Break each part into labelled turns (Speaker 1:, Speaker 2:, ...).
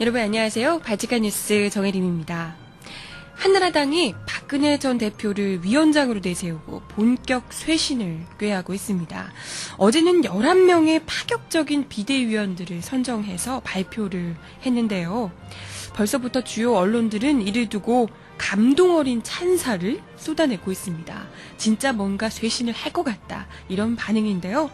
Speaker 1: 여러분 안녕하세요. 바지카 뉴스 정혜림입니다. 한나라당이 박근혜 전 대표를 위원장으로 내세우고 본격 쇄신을 꾀하고 있습니다. 어제는 11명의 파격적인 비대위원들을 선정해서 발표를 했는데요. 벌써부터 주요 언론들은 이를 두고 감동 어린 찬사를 쏟아내고 있습니다. 진짜 뭔가 쇄신을 할 것 같다, 이런 반응인데요.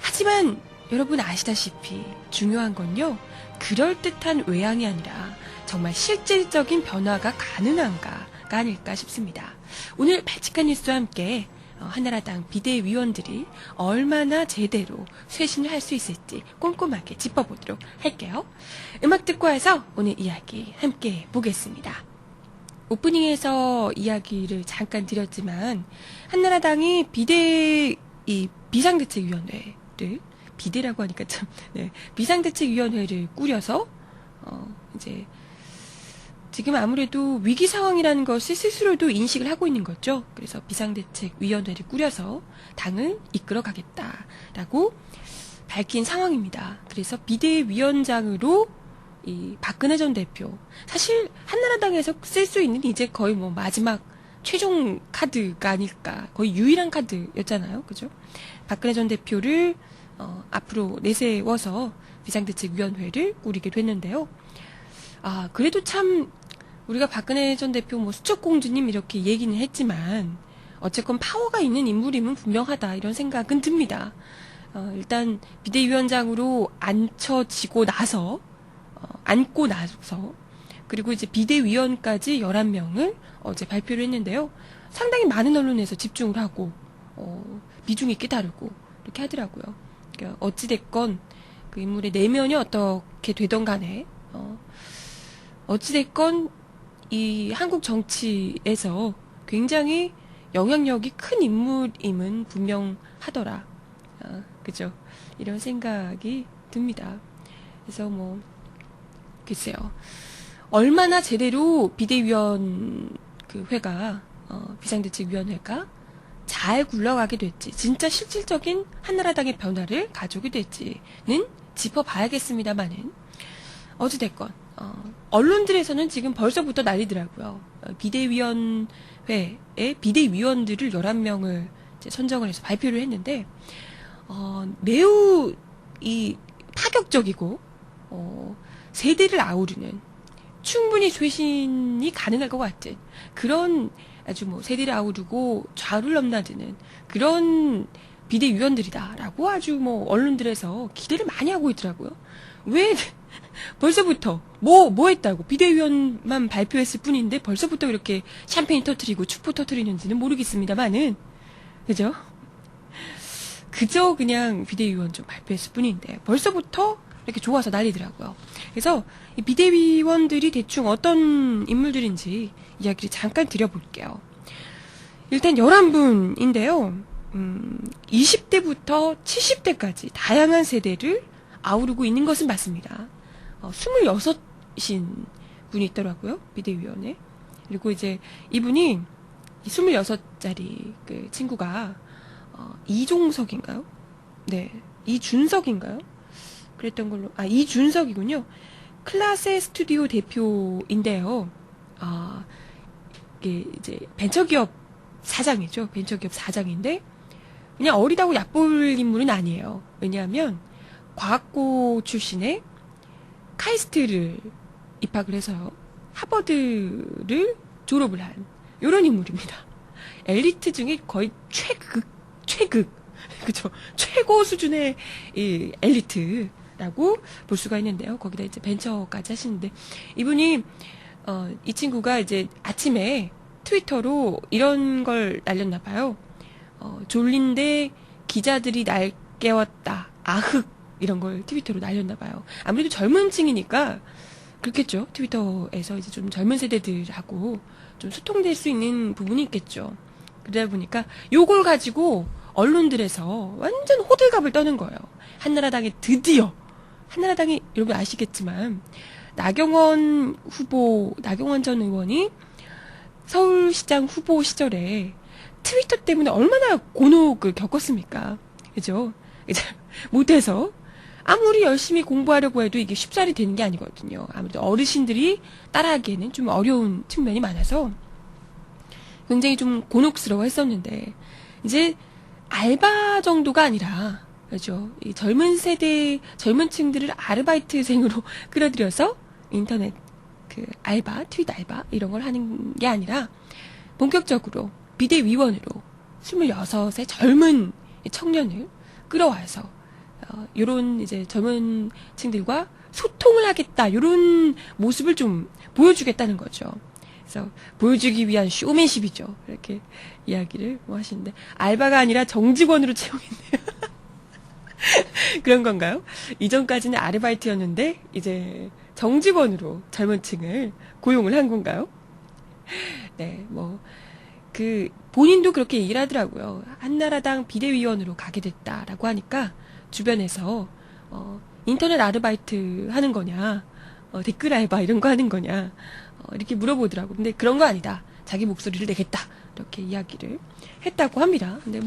Speaker 1: 하지만 여러분 아시다시피 중요한 건요, 그럴듯한 외양이 아니라 정말 실질적인 변화가 가능한가가 아닐까 싶습니다. 오늘 발칙한 뉴스와 함께 한나라당 비대위원들이 얼마나 제대로 쇄신을 할 수 있을지 꼼꼼하게 짚어보도록 할게요. 음악 듣고 와서 오늘 이야기 함께 보겠습니다. 오프닝에서 이야기를 잠깐 드렸지만 한나라당이 비상대책위원회를 비대라고 하니까 참, 네, 비상대책위원회를 꾸려서 이제 지금 아무래도 위기 상황이라는 것을 스스로도 인식을 하고 있는 거죠. 그래서 비상대책위원회를 꾸려서 당을 이끌어가겠다라고 밝힌 상황입니다. 그래서 비대위원장으로 이 박근혜 전 대표, 사실 한나라당에서 쓸 수 있는 이제 거의 뭐 마지막 최종 카드가 아닐까, 거의 유일한 카드였잖아요, 그죠? 박근혜 전 대표를 앞으로 내세워서 비상대책위원회를 꾸리게 됐는데요. 그래도 참 우리가 박근혜 전 대표 뭐 수척공주님 이렇게 얘기는 했지만 어쨌건 파워가 있는 인물임은 분명하다, 이런 생각은 듭니다. 일단 비대위원장으로 앉고 나서 그리고 이제 비대위원까지 11명을 어제 발표를 했는데요. 상당히 많은 언론에서 집중을 하고 비중 있게 다루고 이렇게 하더라고요. 그러니까 어찌됐건 그 인물의 내면이 어떻게 되던 간에 어찌됐건 이 한국 정치에서 굉장히 영향력이 큰 인물임은 분명하더라. 그죠? 이런 생각이 듭니다. 그래서 뭐 글쎄요, 얼마나 제대로 비대위원 그 회가 비상대책위원회가 잘 굴러가게 될지, 진짜 실질적인 한나라당의 변화를 가져오게 될지는 짚어봐야겠습니다만은, 어찌됐건 언론들에서는 지금 벌써부터 난리더라고요. 비대위원회에 비대위원들을 11명을 이제 선정을 해서 발표를 했는데 매우 이 파격적이고 세대를 아우르는, 충분히 쇄신이 가능할 것 같은 그런 아주 뭐 세대를 아우르고 좌를 넘나드는 그런 비대위원들이다라고 아주 뭐 언론들에서 기대를 많이 하고 있더라고요. 왜 벌써부터 뭐 했다고 비대위원만 발표했을 뿐인데 벌써부터 이렇게 샴페인 터트리고 축포 터트리는지는 모르겠습니다만은, 그죠? 그저 그냥 비대위원 좀 발표했을 뿐인데 벌써부터 이렇게 좋아서 난리더라고요. 그래서 이 비대위원들이 대충 어떤 인물들인지 이야기를 잠깐 드려볼게요. 일단 11분인데요. 20대부터 70대까지 다양한 세대를 아우르고 있는 것은 맞습니다. 26인 분이 있더라고요, 비대위원회. 그리고 이제 이분이 26짜리 그 친구가 이종석인가요? 네, 이준석인가요? 그랬던 걸로, 이준석이군요. 클라세 스튜디오 대표인데요. 이게 이제 벤처기업 사장이죠. 벤처기업 사장인데 그냥 어리다고 얕볼 인물은 아니에요. 왜냐하면 과학고 출신의 카이스트를 입학을 해서요, 하버드를 졸업을 한 이런 인물입니다. 엘리트 중에 거의 최극, 그죠? 최고 수준의 이 엘리트라고 볼 수가 있는데요. 거기다 이제 벤처까지 하시는데, 이분이 이 친구가 이제 아침에 트위터로 이런 걸 날렸나 봐요. 졸린데 기자들이 날 깨웠다, 아흑, 이런 걸 트위터로 날렸나 봐요. 아무래도 젊은 층이니까 그렇겠죠. 트위터에서 이제 좀 젊은 세대들하고 좀 소통될 수 있는 부분이 있겠죠. 그러다 보니까 요걸 가지고 언론들에서 완전 호들갑을 떠는 거예요. 한나라당이 여러분 아시겠지만 나경원 전 의원이 서울시장 후보 시절에 트위터 때문에 얼마나 곤혹을 겪었습니까? 그죠? 이제 못해서 아무리 열심히 공부하려고 해도 이게 쉽사리 되는 게 아니거든요. 아무래도 어르신들이 따라하기에는 좀 어려운 측면이 많아서 굉장히 좀 곤혹스러워 했었는데, 이제 알바 정도가 아니라, 그렇죠. 이 젊은 세대, 젊은 층들을 아르바이트생으로 끌어들여서 인터넷 알바, 트윗 알바, 이런 걸 하는 게 아니라, 본격적으로 비대위원으로 26의 젊은 청년을 끌어와서, 요런 이제 젊은 층들과 소통을 하겠다, 요런 모습을 좀 보여주겠다는 거죠. 그래서 보여주기 위한 쇼맨십이죠. 이렇게 이야기를 하시는데, 알바가 아니라 정직원으로 채용했네요. 그런 건가요? 이전까지는 아르바이트였는데 이제 정직원으로 젊은 층을 고용을 한 건가요? 네, 본인도 그렇게 얘기를 하더라고요. 한나라당 비대위원으로 가게 됐다라고 하니까 주변에서 인터넷 아르바이트 하는 거냐, 댓글 알바 이런 거 하는 거냐, 이렇게 물어보더라고. 근데 그런 거 아니다. 자기 목소리를 내겠다. 이렇게 이야기를 했다고 합니다. 근데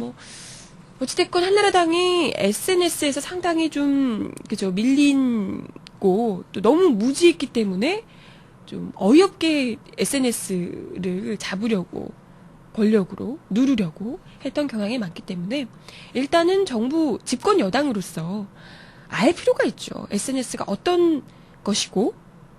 Speaker 1: 어찌됐건 한나라당이 SNS에서 상당히 좀, 그죠, 밀린고, 또 너무 무지했기 때문에 좀 어이없게 SNS를 잡으려고, 권력으로 누르려고 했던 경향이 많기 때문에, 일단은 정부 집권 여당으로서 알 필요가 있죠. SNS가 어떤 것이고,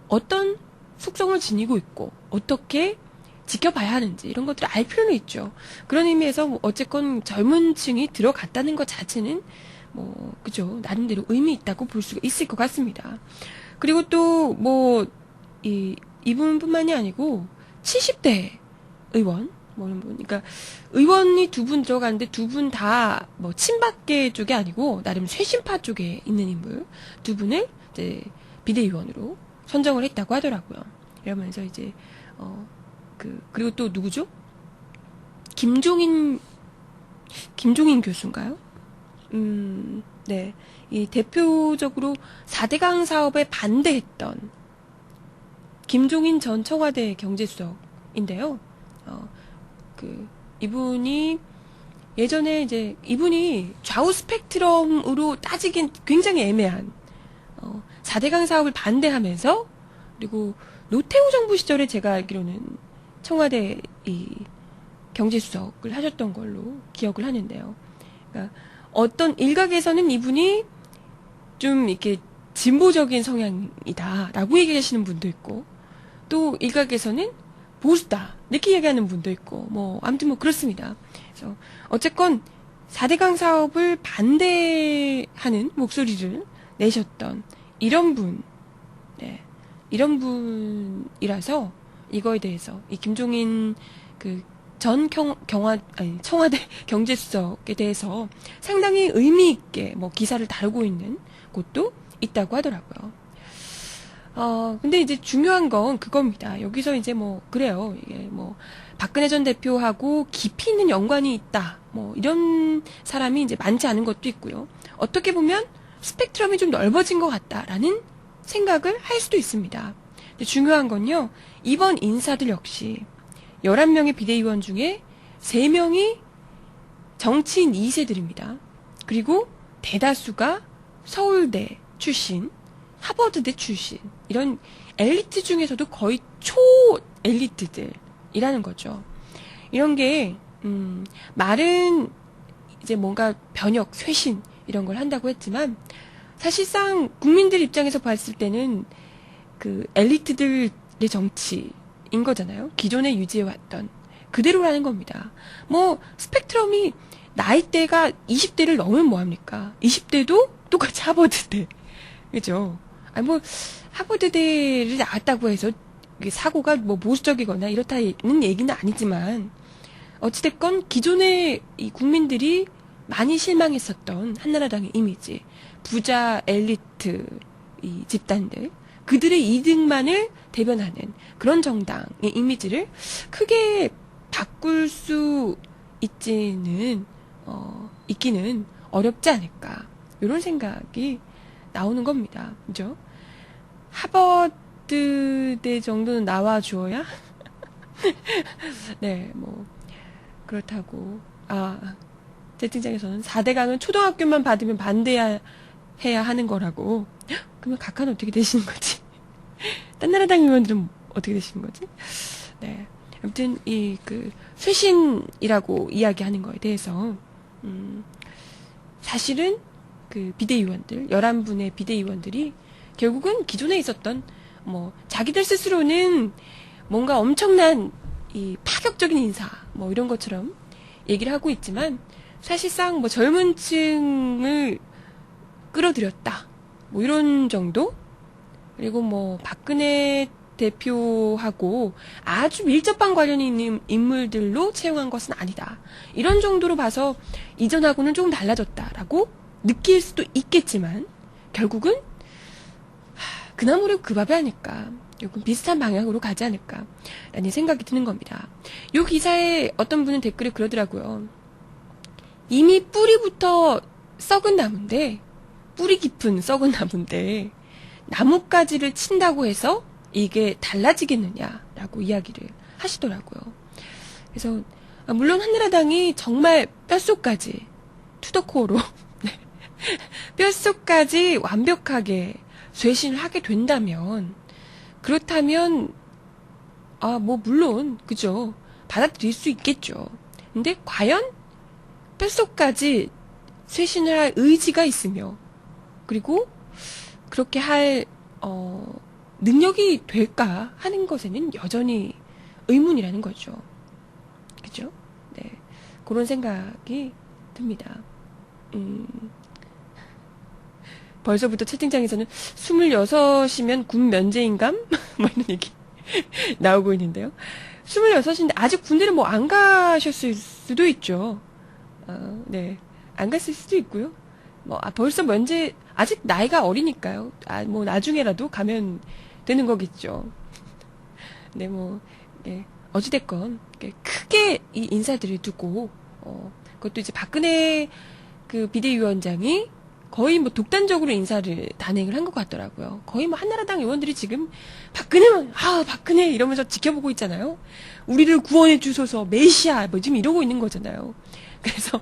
Speaker 1: 어떤 속성을 지니고 있고, 어떻게 지켜봐야 하는지 이런 것들을 알 필요는 있죠. 그런 의미에서 어쨌건 젊은 층이 들어갔다는 것 자체는 그죠, 나름대로 의미 있다고 볼 수가 있을 것 같습니다. 그리고 또 이분뿐만이 아니고 70대 의원 그러니까 의원이 2분 들어가는데 2분 다 친박계 쪽이 아니고 나름 쇄신파 쪽에 있는 인물 2분을 이제 비대위원으로 선정을 했다고 하더라고요. 이러면서 이제 그리고 또 누구죠? 김종인 교수인가요? 네. 이 대표적으로 4대강 사업에 반대했던 김종인 전 청와대 경제수석인데요. 이분이 예전에 이제 이분이 좌우 스펙트럼으로 따지긴 굉장히 애매한 4대강 사업을 반대하면서, 그리고 노태우 정부 시절에 제가 알기로는 청와대 경제수석을 하셨던 걸로 기억을 하는데요. 그러니까 어떤 일각에서는 이분이 좀 이렇게 진보적인 성향이다라고 얘기하시는 분도 있고, 또 일각에서는 보수다 이렇게 얘기하는 분도 있고, 아무튼 그렇습니다. 그래서 어쨌건 4대강 사업을 반대하는 목소리를 내셨던 이런 분이라서 이거에 대해서 이 김종인 청와대 경제수석에 대해서 상당히 의미 있게 기사를 다루고 있는 곳도 있다고 하더라고요. 근데 이제 중요한 건 그겁니다. 여기서 이제 그래요. 이게 박근혜 전 대표하고 깊이 있는 연관이 있다. 이런 사람이 이제 많지 않은 것도 있고요. 어떻게 보면 스펙트럼이 좀 넓어진 것 같다라는 생각을 할 수도 있습니다. 근데 중요한 건요, 이번 인사들 역시 11명의 비대위원 중에 3명이 정치인 2세들입니다. 그리고 대다수가 서울대 출신, 하버드대 출신, 이런 엘리트 중에서도 거의 초엘리트들이라는 거죠. 이런 게 말은 이제 뭔가 변혁, 쇄신 이런 걸 한다고 했지만, 사실상 국민들 입장에서 봤을 때는 엘리트들의 정치인 거잖아요. 기존에 유지해왔던 그대로라는 겁니다. 스펙트럼이 나이대가 20대를 넘으면 뭐합니까? 20대도 똑같이 하버드대. 그죠? 하버드대를 나왔다고 해서 사고가 보수적이거나 이렇다는 얘기는 아니지만, 어찌됐건 기존의 이 국민들이 많이 실망했었던 한나라당의 이미지, 부자 엘리트 이 집단들, 그들의 이득만을 대변하는 그런 정당의 이미지를 크게 바꿀 수 있기는 어렵지 않을까, 이런 생각이 나오는 겁니다. 그죠? 하버드대 정도는 나와주어야 네, 그렇다고. 채팅창에서는 4대강은 초등학교만 받으면 해야 하는 거라고. 그러면 각하는 어떻게 되시는 거지? 딴 나라 당 의원들은 어떻게 되시는 거지? 네. 아무튼 쇄신이라고 이야기하는 거에 대해서 사실은 그 비대위원들 11분의 비대위원들이 결국은 기존에 있었던 자기들 스스로는 뭔가 엄청난 이 파격적인 인사 이런 것처럼 얘기를 하고 있지만 사실상 젊은 층을 끌어들였다 이런 정도. 그리고 박근혜 대표하고 아주 밀접한 관련이 있는 인물들로 채용한 것은 아니다. 이런 정도로 봐서 이전하고는 조금 달라졌다라고 느낄 수도 있겠지만 결국은 그나무래도 그 밥이 아닐까. 조금 비슷한 방향으로 가지 않을까라는 생각이 드는 겁니다. 이 기사에 어떤 분은 댓글에 그러더라고요. 이미 뿌리부터 썩은 나무인데, 뿌리 깊은 썩은 나무인데 나뭇가지를 친다고 해서 이게 달라지겠느냐라고 이야기를 하시더라고요. 그래서 물론 한나라당이 정말 뼛속까지 투더코어로 뼛속까지 완벽하게 쇄신을 하게 된다면 그렇다면 물론 그죠. 받아들일 수 있겠죠. 근데 과연 뼛속까지 쇄신을 할 의지가 있으며 그리고 그렇게 할 능력이 될까 하는 것에는 여전히 의문이라는 거죠. 그죠? 네. 그런 생각이 듭니다. 벌써부터 채팅창에서는 26이면 군 면제인감? 이런 얘기 나오고 있는데요. 26인데 아직 군대를 안 가셨을 수도 있죠. 네. 안 갔을 수도 있고요. 벌써 면제, 아직 나이가 어리니까요. 나중에라도 가면 되는 거겠죠. 네, 네. 어찌됐건, 크게 이 인사들을 두고, 그것도 이제 박근혜 그 비대위원장이 거의 독단적으로 인사를 단행을 한 것 같더라고요. 거의 한나라당 의원들이 지금 박근혜 이러면서 지켜보고 있잖아요. 우리를 구원해 주소서 메시아 지금 이러고 있는 거잖아요. 그래서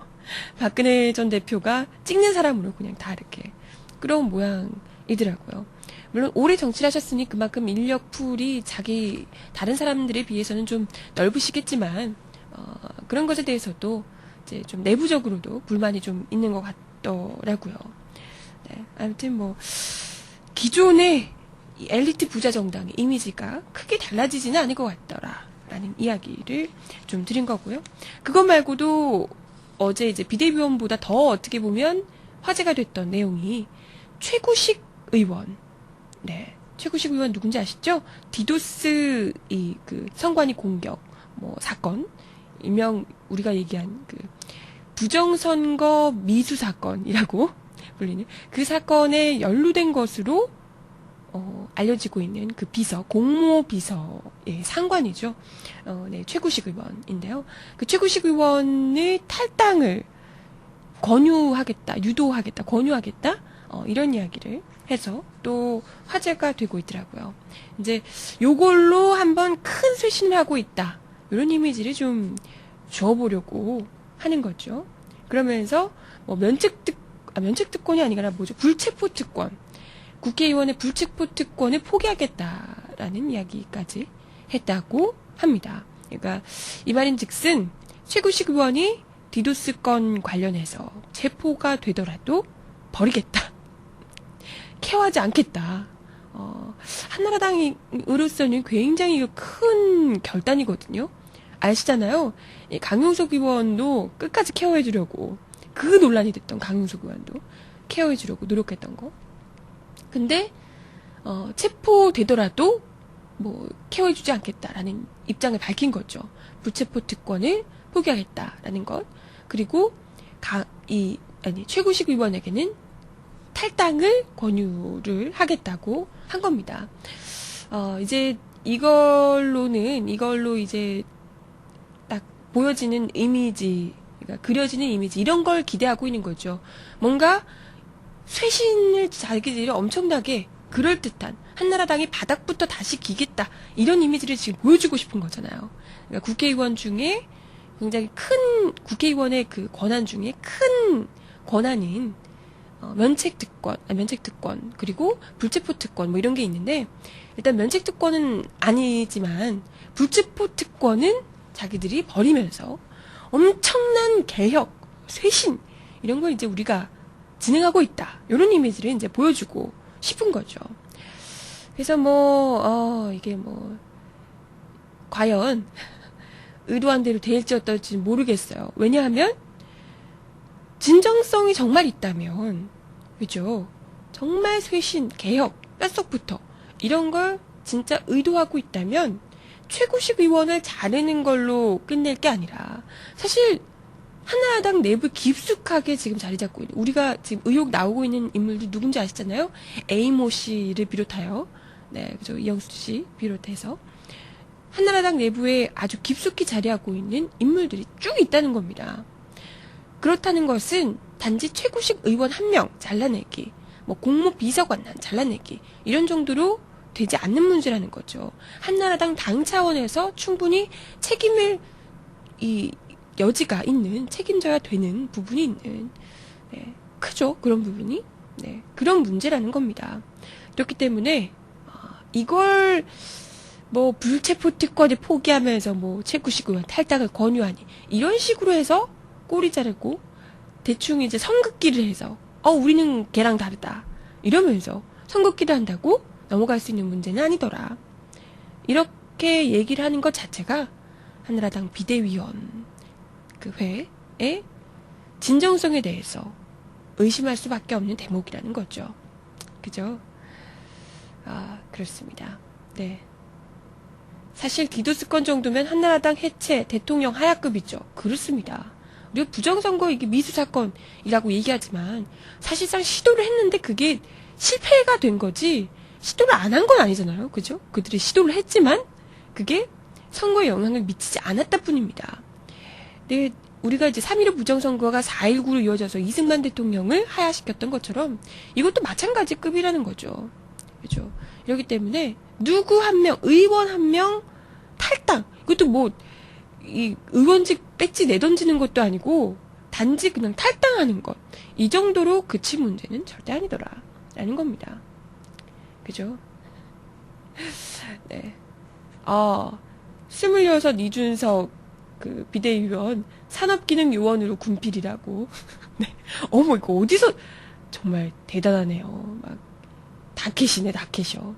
Speaker 1: 박근혜 전 대표가 찍는 사람으로 그냥 다 이렇게 끌어온 모양이더라고요. 물론 오래 정치를 하셨으니 그만큼 인력풀이 다른 사람들에 비해서는 좀 넓으시겠지만 그런 것에 대해서도 이제 좀 내부적으로도 불만이 좀 있는 것 같더라고요. 네, 아무튼 기존의 이 엘리트 부자 정당의 이미지가 크게 달라지지는 않을 것 같더라라는 이야기를 좀 드린 거고요. 그것 말고도 어제 이제 비대위원보다 더 어떻게 보면 화제가 됐던 내용이 최구식 의원. 네. 최구식 의원 누군지 아시죠? 디도스 선관위 공격 사건. 일명 우리가 얘기한 부정선거 미수 사건이라고 불리는 그 사건에 연루된 것으로 알려지고 있는 그 공모 비서의 상관이죠. 네, 최구식 의원인데요. 그 최구식 의원의 탈당을 권유하겠다, 이런 이야기를 해서 또 화제가 되고 있더라고요. 이제 요걸로 한번 큰 쇄신을 하고 있다. 이런 이미지를 좀 줘보려고 하는 거죠. 그러면서 면책특권이 아니라 불체포특권. 국회의원의 불체포특권을 포기하겠다라는 이야기까지 했다고 합니다. 그러니까 이 말인즉슨 최구식 의원이 디도스 건 관련해서 체포가 되더라도 버리겠다. 케어하지 않겠다. 한나라당으로서는 굉장히 큰 결단이거든요. 아시잖아요. 강용석 의원도 끝까지 케어해주려고 그 논란이 됐던 강용석 의원도 케어해주려고 노력했던 거. 근데 체포되더라도 케어해주지 않겠다라는 입장을 밝힌 거죠. 불체포 특권을 포기하겠다라는 것. 그리고 최구식 의원에게는 탈당을 권유를 하겠다고 한 겁니다. 이제 이걸로 이제 딱 보여지는 이미지, 그러니까 그려지는 이미지, 이런 걸 기대하고 있는 거죠. 뭔가 쇄신을 자기들이 엄청나게 그럴듯한 한나라당이 바닥부터 다시 기겠다, 이런 이미지를 지금 보여주고 싶은 거잖아요. 그러니까 국회의원 중에 굉장히 큰 국회의원의 그 권한 중에 큰 권한인 면책특권, 그리고 불체포특권, 뭐 이런 게 있는데, 일단 면책특권은 아니지만, 불체포특권은 자기들이 벌이면서 엄청난 개혁, 쇄신, 이런 걸 이제 우리가 진행하고 있다. 이런 이미지를 이제 보여주고 싶은 거죠. 그래서 이게 과연 의도한 대로 될지 어떨지 모르겠어요. 왜냐하면, 진정성이 정말 있다면, 그죠? 정말 쇄신, 개혁, 뼛속부터, 이런 걸 진짜 의도하고 있다면, 최고식 의원을 자르는 걸로 끝낼 게 아니라, 사실, 한나라당 내부 깊숙하게 지금 자리 잡고 있는, 우리가 지금 의혹 나오고 있는 인물들 누군지 아시잖아요? 에이모 씨를 비롯하여, 네, 그죠? 이영수 씨 비롯해서, 한나라당 내부에 아주 깊숙이 자리하고 있는 인물들이 쭉 있다는 겁니다. 그렇다는 것은 단지 최고식 의원 한 명 잘라내기, 공모 비서관단 잘라내기, 이런 정도로 되지 않는 문제라는 거죠. 한나라당 당 차원에서 충분히 책임을, 여지가 있는, 책임져야 되는 부분이 있는, 네, 크죠. 그런 부분이. 네, 그런 문제라는 겁니다. 그렇기 때문에, 이걸, 불체포특권을 포기하면서 최고식 의원 탈당을 권유하니, 이런 식으로 해서 꼬리 자르고, 대충 이제 선긋기를 해서, 우리는 걔랑 다르다. 이러면서 선긋기를 한다고 넘어갈 수 있는 문제는 아니더라. 이렇게 얘기를 하는 것 자체가 한나라당 비대위원 그 회의 진정성에 대해서 의심할 수밖에 없는 대목이라는 거죠. 그죠? 그렇습니다. 네. 사실 기도수권 정도면 한나라당 해체, 대통령 하야급이죠. 그렇습니다. 우리가 부정선거 이게 미수사건이라고 얘기하지만 사실상 시도를 했는데 그게 실패가 된 거지 시도를 안 한 건 아니잖아요. 그죠? 그들이 시도를 했지만 그게 선거에 영향을 미치지 않았다 뿐입니다. 근데 우리가 이제 3.15 부정선거가 4.19로 이어져서 이승만 대통령을 하야시켰던 것처럼 이것도 마찬가지 급이라는 거죠. 그죠? 이렇기 때문에 누구 한 명, 의원 한 명 탈당. 이것도 이 의원직 배지 내던지는 것도 아니고 단지 그냥 탈당하는 것. 이 정도로 그칠 문제는 절대 아니더라. 라는 겁니다. 그죠? 네. 26 이준석 그 비대위원 산업기능요원으로 군필이라고. 네. 어머, 이거 어디서 정말 대단하네요. 막 다켓이네, 다켓이요.